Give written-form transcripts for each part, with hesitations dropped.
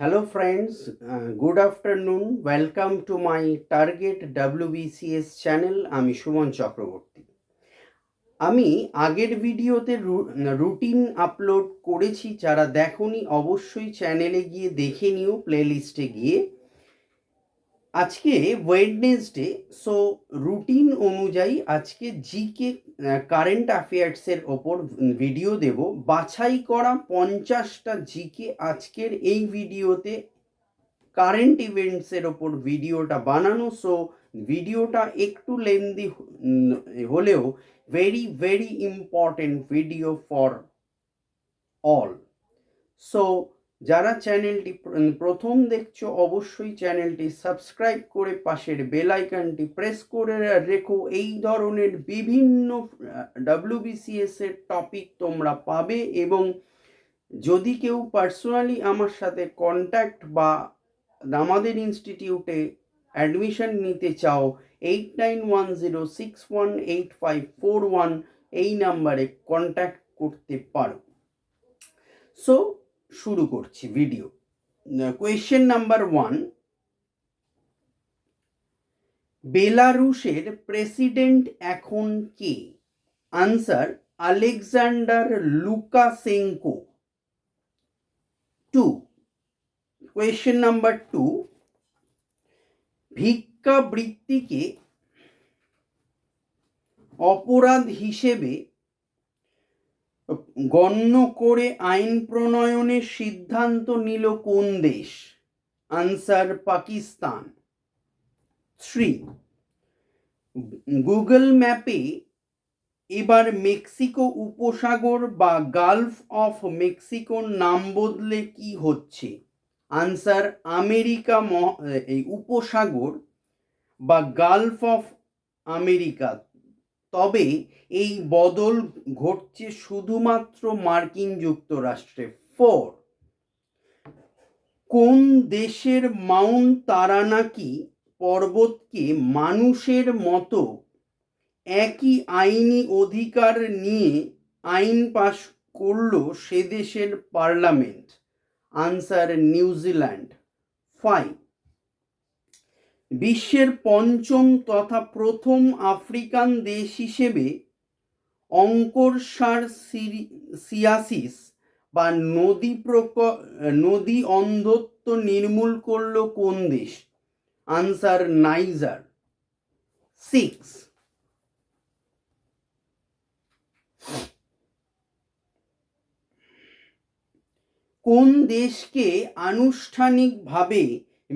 Hello friends, good afternoon. Welcome to my Target WBCS channel. আমি সুমন চক্রবর্তী। আমি আগের ভিডিওতে রুটিন আপলোড করেছি, যারা দেখোনি অবশ্যই চ্যানেলে গিয়ে দেখে নিও, প্লেলিস্টে গিয়ে। আজকে ওয়েডনেসডে, সো রুটিন অনুযায়ী আজকে জিকে কারেন্ট অ্যাফেয়ার্সের ওপর ভিডিও দেব। বাছাই করা 50টা জিকে আজকের এই ভিডিওতে কারেন্ট ইভেন্টসের ওপর ভিডিওটা বানানো। সো ভিডিওটা একটু লেন্দি হলেও very very important video for all. So যারা চ্যানেলটি প্রথম দেখছো অবশ্যই চ্যানেলটি সাবস্ক্রাইব করে পাশের বেল আইকনটি প্রেস করে রেখো। এই ধরনের বিভিন্ন WBCS এর টপিক তোমরা পাবে, এবং যদি কেউ পার্সোনালি আমার সাথে কন্ট্যাক্ট বা আমাদের ইনস্টিটিউটে অ্যাডমিশন নিতে চাও, 8910618541 এই নাম্বারে কন্ট্যাক্ট করতে পারো। সো শুরু করছি ভিডিও। কোয়েশ্চেন নাম্বার 1, বেলারুশের প্রেসিডেন্ট এখন কে? Answer Alexander Lukashenko. 2, question number 2, ভিক্ষাবৃত্তিকে অপরাধ হিসেবে গণ্য করে আইন প্রণয়নের সিদ্ধান্ত নিল কোন দেশ? আনসার পাকিস্তান। 3, গুগল ম্যাপে এবার মেক্সিকো উপসাগর বা গালফ অফ মেক্সিকোর নাম বদলে কি হচ্ছে? আনসার আমেরিকা উপসাগর বা গালফ অফ আমেরিকা। তবে এই বদল ঘটছে শুধুমাত্র মার্কিন যুক্তরাষ্ট্রে। 4, কোন দেশের মাউন্ট তারানাকি পর্বতকে মানুষের মতো একই আইনি অধিকার নিয়ে আইন পাশ করল সে দেশের পার্লামেন্ট? Answer New Zealand. 5, বিশ্বের পঞ্চম তথা প্রথম আফ্রিকান দেশ হিসেবে অঙ্কোরসারসিয়াসিস বা নদী অন্ধত্ব নির্মূল করল কোন দেশ? Answer Niger. 6, কোন দেশকে আনুষ্ঠানিকভাবে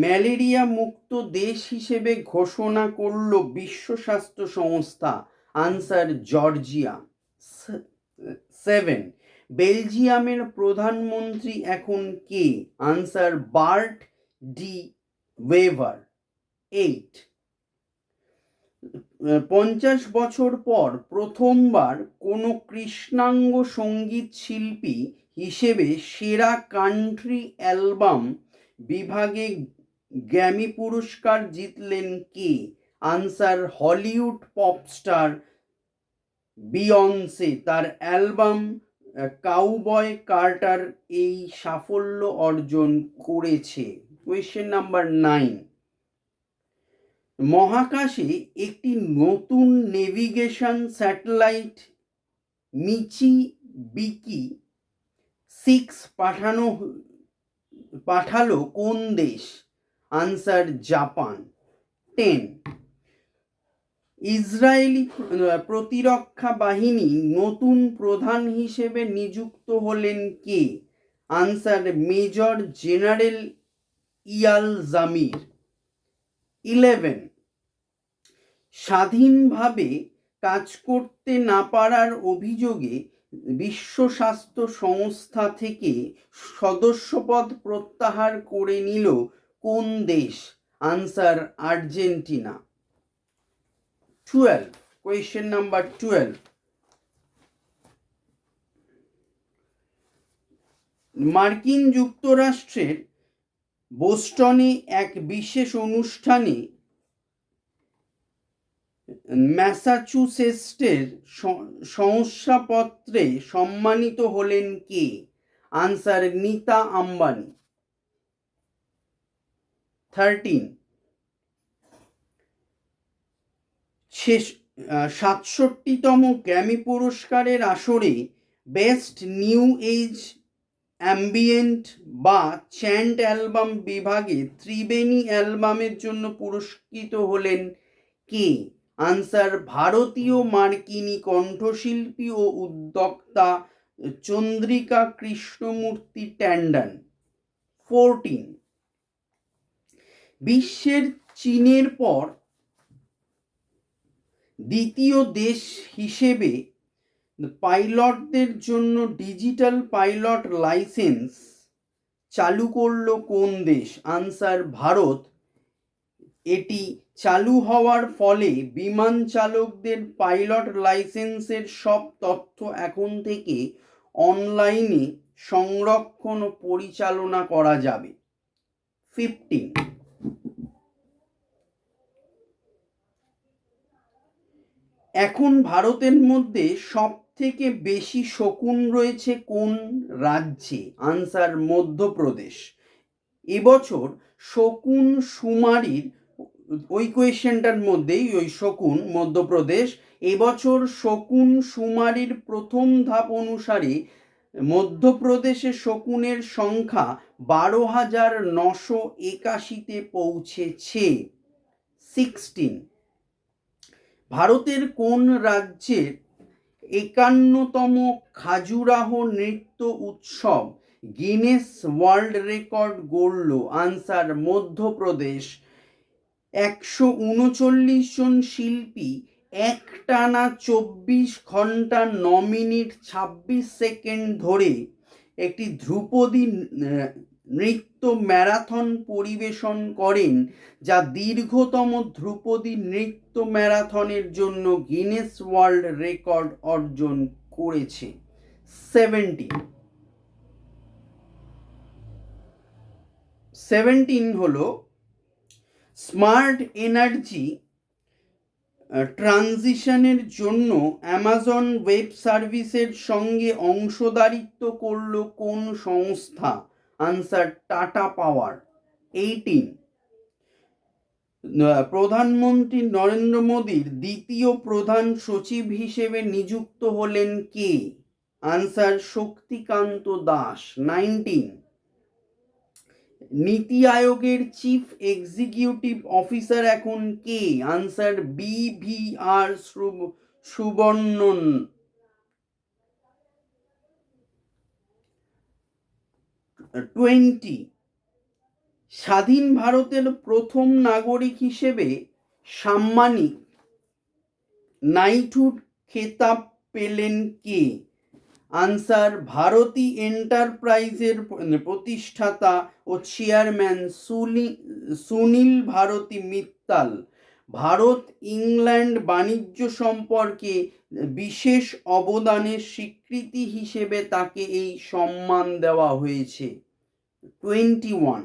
ম্যালেরিয়া মুক্ত দেশ হিসেবে ঘোষণা করল বিশ্ব স্বাস্থ্য সংস্থা? Answer Georgia. 7, বেলজিয়ামের প্রধানমন্ত্রী এখন কে? Answer Bart De Wever. 8, 50 বছর পর প্রথমবার কোনো কৃষ্ণাঙ্গ সঙ্গীত শিল্পী হিসেবে সেরা কান্ট্রি অ্যালবাম বিভাগে গ্র্যামি পুরস্কার জিতলেন কে? Answer Hollywood popstar Beyonce. তার অ্যালবাম কাউবয় কার্টার এই সাফল্য অর্জন করেছে। কোয়েশ্চেন নাম্বার 9, মহাকাশে একটি নতুন নেভিগেশন স্যাটেলাইট মিচিবিকি 6 পাঠালো কোন দেশ? Answer Japan. 10, ইসরায়েলি প্রতিরক্ষা বাহিনী নতুন প্রধান হিসেবে নিযুক্ত হলেন কে? Answer major general Eyal Zamir. 11, স্বাধীনভাবে কাজ করতে না পারার অভিযোগে বিশ্ব স্বাস্থ্য সংস্থা থেকে সদস্যপদ প্রত্যাহার করে নিল কোন দেশ? Answer Argentina. 12, কোয়েশ্চেন নাম্বার 12, মার্কিন যুক্তরাষ্ট্রের বোস্টনে এক বিশেষ অনুষ্ঠানে ম্যাসাচুসেটসের শংসাপত্রে সম্মানিত হলেন কে? আনসার নিতা আম্বানি। 13 67তম গ্র্যামি পুরস্কারের আসরে বেস্ট নিউ এজ অ্যাম্বিয়েন্ট বা চ্যান্ট অ্যালবাম বিভাগে ত্রিবেণী অ্যালবামের জন্য পুরস্কৃত হলেন কে? আনসার ভারতীয় মার্কিনী কণ্ঠশিল্পী ও উদ্যোক্তা চন্দ্রিকা কৃষ্ণমূর্তি ট্যান্ডন। 14 বিশ্বের চীনের পর দ্বিতীয় দেশ হিসেবে পাইলটদের জন্য ডিজিটাল পাইলট লাইসেন্স চালু করলো কোন দেশ? আনসার ভারত। এটি চালু হওয়ার ফলে বিমান চালকদের পাইলট লাইসেন্সের সব তথ্য এখন থেকে অনলাইনে সংরক্ষণ ও পরিচালনা করা যাবে। 15 এখন ভারতের মধ্যে সব থেকে বেশি শকুন রয়েছে কোন রাজ্যে? আনসার মধ্যপ্রদেশ। এবছর শকুন শুমারির ওই কোয়েশ্চেনটার মধ্যেই ওই শকুন মধ্যপ্রদেশ, এবছর শকুন শুমারির প্রথম ধাপ অনুসারে মধ্যপ্রদেশে শকুনের সংখ্যা 12,981-তে পৌঁছেছে। 16 ভারতের কোন রাজ্যের 51তম খাজুরাহ নৃত্য উৎসব গিনেস ওয়ার্ল্ড রেকর্ড গড়ল? আনসার মধ্যপ্রদেশ। 139 জন শিল্পী একটানা 24 ঘন্টা 9 মিনিট 26 সেকেন্ড ধরে একটি ধ্রুপদী নৃত্য ম্যারাথন পরিবেশন করেন, যা দীর্ঘতম ধ্রুপদী নৃত্য ম্যারাথনের জন্য গিনেস ওয়ার্ল্ড রেকর্ড অর্জন করেছে। 17 হলো স্মার্ট এনার্জি ট্রানজিশনের জন্য অ্যামাজন ওয়েব সার্ভিসের সঙ্গে অংশীদারিত্ব করল কোন সংস্থা? আনসার টাটা পাওয়ার। 18 প্রধানমন্ত্রী নরেন্দ্র মোদীর দ্বিতীয় প্রধান সচিব হিসেবে নিযুক্ত হলেন কে? আনসার শক্তিকান্ত দাস। 19 নীতি আয়োগের চিফ এক্সিকিউটিভ অফিসার এখন কে? Answer BVR সুবর্ণন। 20 স্বাধীন ভারতের প্রথম নাগরিক হিসেবে সাম্মানিক নাইটহুড খেতাব পেলেন কে? আনসার ভারতী এন্টারপ্রাইজের প্রতিষ্ঠাতা ও চেয়ারম্যান সুনীল ভারতী মিত্তাল। ভারত ইংল্যান্ড বাণিজ্য সম্পর্কে বিশেষ অবদানের স্বীকৃতি হিসেবে তাকে এই সম্মান দেওয়া হয়েছে। 21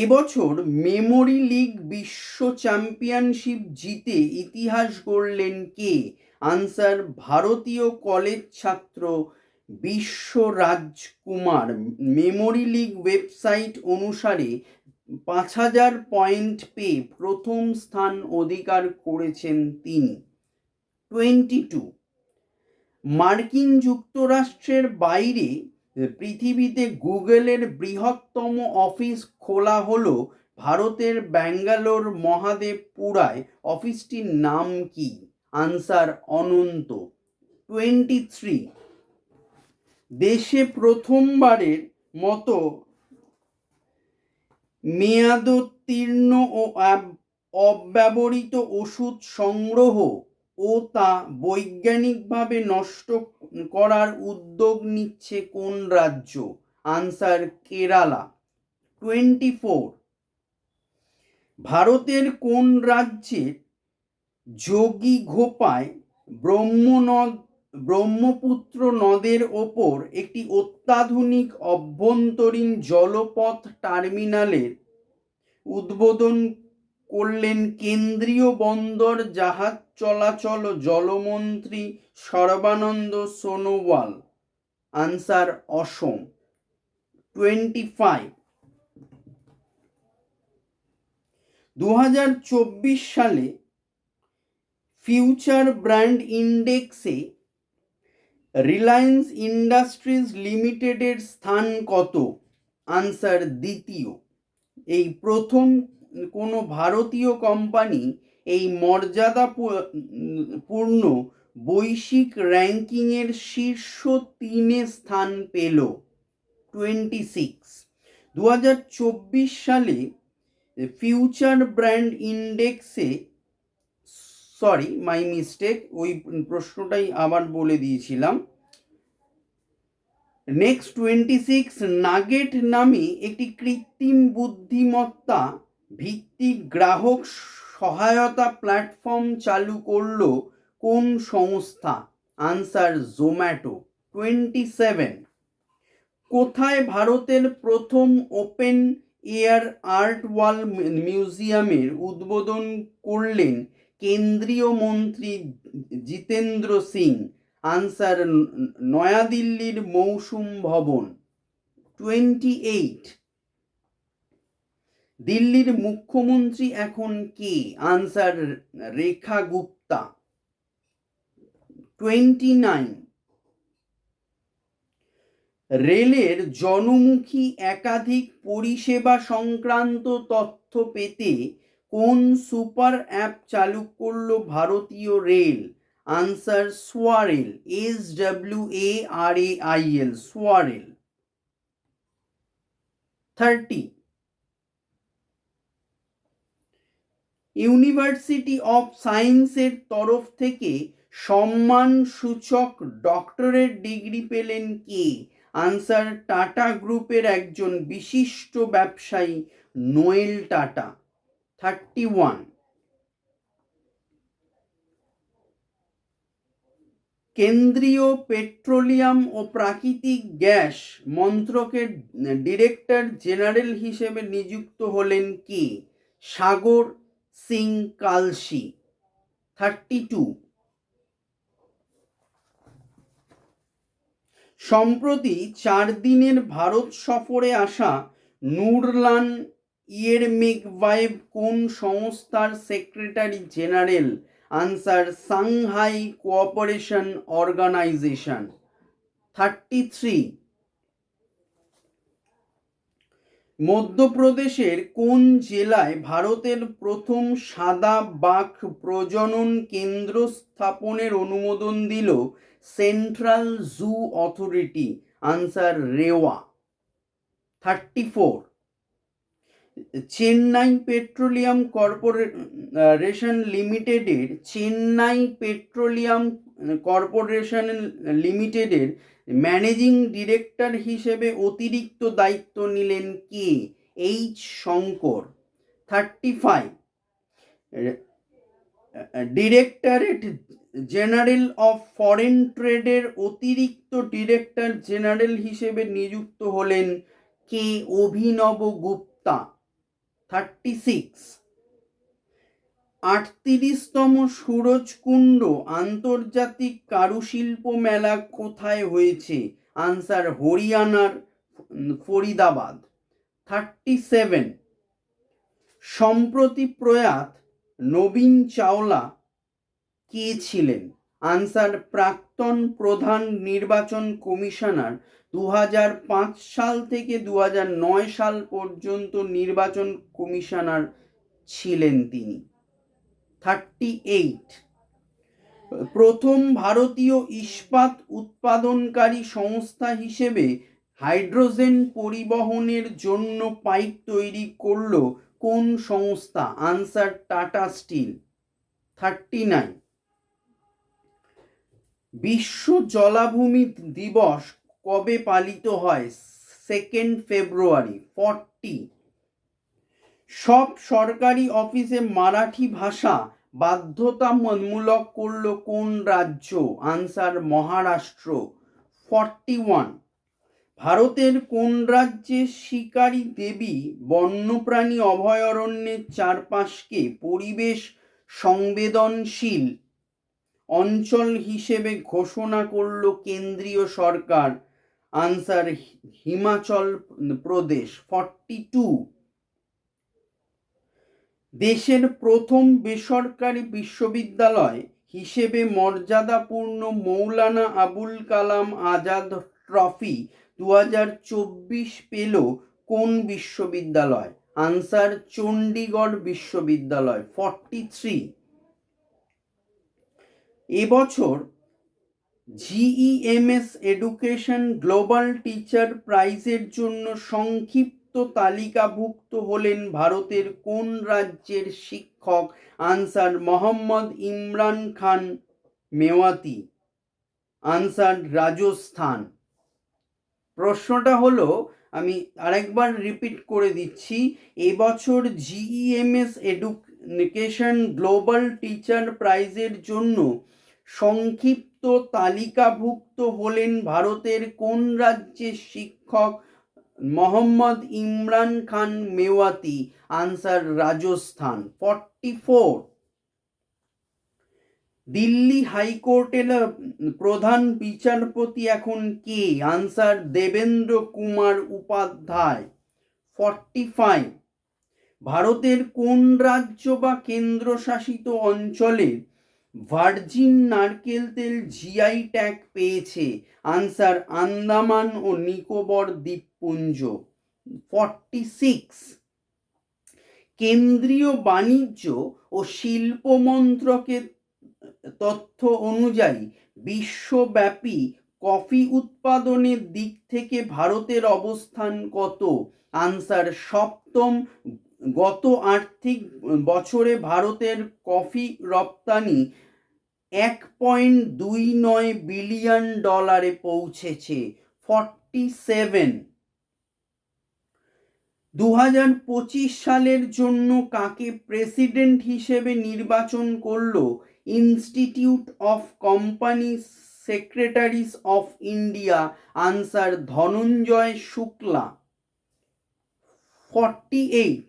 এবছর মেমোরি লিগ বিশ্ব চ্যাম্পিয়নশিপ জিতে ইতিহাস গড়লেন কে? আনসার ভারতীয় কলেজ ছাত্র Vishwaraj Kumar. Memory league website অনুসারে 5,000 পয়েন্ট পেয়ে প্রথম স্থান অধিকার করেছেন তিনি। 22 মার্কিন যুক্তরাষ্ট্রের বাইরে পৃথিবীতে গুগলের বৃহত্তম অফিস খোলা হলো ভারতের ব্যাঙ্গালোর মহাদেবপুরায়। অফিসটির নাম কি? আনসার অনন্ত। 23 দেশে প্রথমবারের মতো মেয়াদোত্তীর্ণ ও অব্যবহৃত ওষুধ সংগ্রহ ও তা বৈজ্ঞানিকভাবে নষ্ট করার উদ্যোগ নিচ্ছে কোন রাজ্য? আনসার কেরালা। 24 ভারতের কোন রাজ্যের যোগীঘোপায় ব্রহ্মপুত্র নদের ওপর একটি অত্যাধুনিক অভ্যন্তরীণ জলপথ টার্মিনালের উদ্বোধন করলেন কেন্দ্রীয় বন্দর জাহাজ চলাচল জলমন্ত্রী সর্বানন্দ সোনোওয়াল? আনসার অসম। 25 2024 সালে ফিউচার ব্র্যান্ড ইন্ডেক্সে রিলায়েন্স ইন্ডাস্ট্রিজ লিমিটেডের স্থান কত? আনসার দ্বিতীয়। এই প্রথম কোনো ভারতীয় কোম্পানি এই মর্যাদাপূর্ণ বৈশ্বিক র্যাঙ্কিংয়ের শীর্ষ 3-এ স্থান পেল। 26 2024 সালে ফিউচার ব্র্যান্ড ইন্ডেক্সে, সরি মাই মিস্টেক, ওই প্রশ্নটাই আবার বলে দিয়েছিলাম। নেক্সট 26 নাগেট নামে একটি কৃত্রিম বুদ্ধিমত্তা ভিত্তিক গ্রাহক সহায়তা প্ল্যাটফর্ম চালু করলো কোন সংস্থা? আনসার জোম্যাটো। 27 কোথায় ভারতের প্রথম ওপেন এয়ার আর্ট ওয়াল মিউজিয়ামের উদ্বোধন করলেন কেন্দ্রীয় মন্ত্রী জিতেন্দ্র সিং? আনসার নয়াদিল্লির মৌসুম ভবন। 28 দিল্লির মুখ্যমন্ত্রী এখন কে? আনসার রেখা গুপ্তা। 29 রেলের জনমুখী একাধিক পরিষেবা সংক্রান্ত তথ্য পেতে কোন সুপার অ্যাপ চালু করলো ভারতীয় রেল? Answer SwaRail. SWARAIL, SwaRail. 30 university of সায়েন্সের তরফ থেকে সম্মানসূচক ডক্টরেট ডিগ্রি পেলেন কে? আনসার টাটা গ্রুপের একজন বিশিষ্ট ব্যবসায়ী নোয়েল টাটা। 31 কেন্দ্রীয় পেট্রোলিয়াম ও প্রাকৃতিক গ্যাস মন্ত্রকের ডিরেক্টর জেনারেল হিসেবে নিযুক্ত হলেন কে? সাগর সিং কালসি। 32 সম্প্রতি 4 দিনের ভারত সফরে আসা নুরলান ইয়েরমেকবায়েভ কোন সংস্থার secretary general? Answer Shanghai cooperation organisation. 33 মধ্যপ্রদেশের কোন জেলায় ভারতের প্রথম সাদা বাঘ প্রজনন কেন্দ্র স্থাপনের অনুমোদন দিল central zoo authority? Answer Rewa. 34 Chennai petroleum corporation লিমিটেডের ম্যানেজিং ডিরেক্টর হিসেবে অতিরিক্ত দায়িত্ব নিলেন কে? H Shankar. 35 directorate general of foreign ট্রেডের অতিরিক্ত ডিরেক্টর জেনারেল হিসেবে নিযুক্ত হলেন কে? অভিনব গুপ্তা। 36 38তম সুরজকুণ্ড আন্তর্জাতিক কারুশিল্প মেলা কোথায় হয়েছে? আনসার হরিয়ানার ফরিদাবাদ। 37 সম্প্রতি প্রয়াত নবীন চাওলা কে ছিলেন? আনসার প্রাক্তন প্রধান নির্বাচন কমিশনার। 2005 সাল থেকে 2009 সাল পর্যন্ত নির্বাচন কমিশনার ছিলেন তিনি। 38 প্রথম ভারতীয় ইস্পাত উৎপাদনকারী সংস্থা হিসেবে হাইড্রোজেন পরিবহনের জন্য পাইপ তৈরি করল কোন সংস্থা? Answer tata still. 39 বিশ্ব জলাভূমি দিবস কবে পালিত হয়? 2 ফেব্রুয়ারি। 40 সব সরকারি অফিসে মারাঠি ভাষা বাধ্যতামূলক করল কোন রাজ্য? আনসার মহারাষ্ট্র। 41 ভারতের কোন রাজ্যে শিকারী দেবী বন্যপ্রাণী অভয়ারণ্যের চারপাশকে পরিবেশ সংবেদনশীল অঞ্চল হিসেবে ঘোষণা করল কেন্দ্রীয় সরকার? আনসার হিমাচল প্রদেশ। 42 দেশের প্রথম বেসরকারি বিশ্ববিদ্যালয় হিসেবে মর্যাদাপূর্ণ মৌলানা আবুল কালাম আজাদ ট্রফি 2024 পেল কোন বিশ্ববিদ্যালয়? আনসার চণ্ডীগড় বিশ্ববিদ্যালয় 43। এবছর জিইএমএস এডুকেশন গ্লোবাল টিচার প্রাইজের জন্য সংক্ষিপ্ত তালিকাভুক্ত হলেন ভারতের কোন রাজ্যের শিক্ষক? আনসার মোহাম্মদ ইমরান খান মেওয়াতি। আনসার রাজস্থান। প্রশ্নটা হলো, আমি আরেকবার রিপিট করে দিচ্ছি, এবছর জিইএমএস এডুকেশন গ্লোবাল টিচার প্রাইজের জন্য সংক্ষিপ্ত তালিকাভুক্ত হলেন ভারতের কোন রাজ্যের শিক্ষক? মোহাম্মদ ইমরান খান মেওয়াতি। আনসার রাজস্থান 44। দিল্লি হাইকোর্টের প্রধান বিচারপতি এখন কে? আনসার দেবেন্দ্র কুমার উপাধ্যায় 45। ভারতের কোন রাজ্য বা কেন্দ্রশাসিত অঞ্চলে ভার্জিন নারকেল তেল জিআই ট্যাগ পেয়েছে? আনসার আন্দামান ও নিকোবর দ্বীপপুঞ্জ 46। কেন্দ্রীয় বাণিজ্য ও শিল্প মন্ত্রকের তথ্য অনুযায়ী বিশ্বব্যাপী কফি উৎপাদনের দিক থেকে ভারতের অবস্থান কত? আনসার সপ্তম। গত আর্থিক বছরে ভারতের কফি রপ্তানি 1.29 বিলিয়ন ডলারে পৌঁছেছে 47। 2025 সালের জন্য কাকে প্রেসিডেন্ট হিসেবে নির্বাচন করল institute of company secretaries of India? Answer Dhananjay Shukla 48।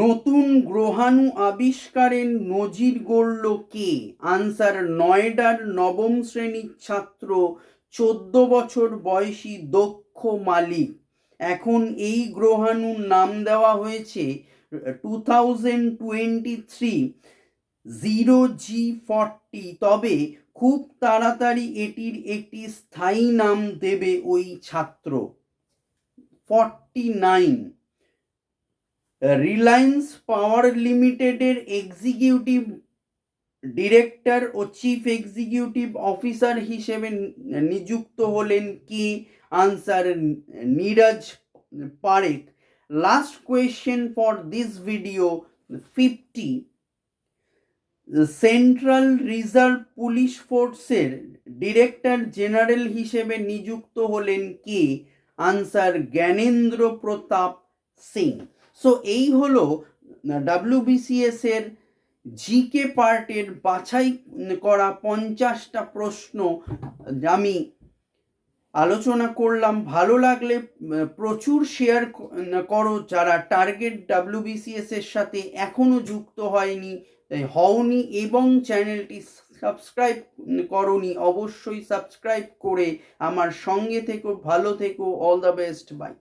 নতুন গ্রহাণু আবিষ্কারের নজির গড়ল কে? আনসার নয়ডার নবম শ্রেণীর ছাত্র 14 বছর বয়সী দক্ষ মালিক। এখন এই গ্রহাণুর নাম দেওয়া হয়েছে 2023 0G40। তবে খুব তাড়াতাড়ি এটির একটি স্থায়ী নাম দেবে ওই ছাত্র। 49। রিলায়েন্স পাওয়ার লিমিটেডের এক্সিকিউটিভ ডিরেক্টর ও চিফ এক্সিকিউটিভ অফিসার হিসেবে নিযুক্ত হলেন কে? Answer Neeraj Parekh. Last question for this video 50। Central reserve police ফোর্সের ডিরেক্টর জেনারেল হিসেবে নিযুক্ত হলেন কে? আনসার জ্ঞানেন্দ্র প্রতাপ সিং। সো এই হলো WBCS এর জিকে পার্টের বাছাই করা 50টা প্রশ্ন আমি আলোচনা করলাম। ভালো লাগলে প্রচুর শেয়ার করো। যারা টার্গেট WBCS এর সাথে এখনো যুক্ত হওনি এবং চ্যানেলটি সাবস্ক্রাইব করোনি, অবশ্যই সাবস্ক্রাইব করে আমার সঙ্গে থেকো। ভালো থেকো। All the best. বাই।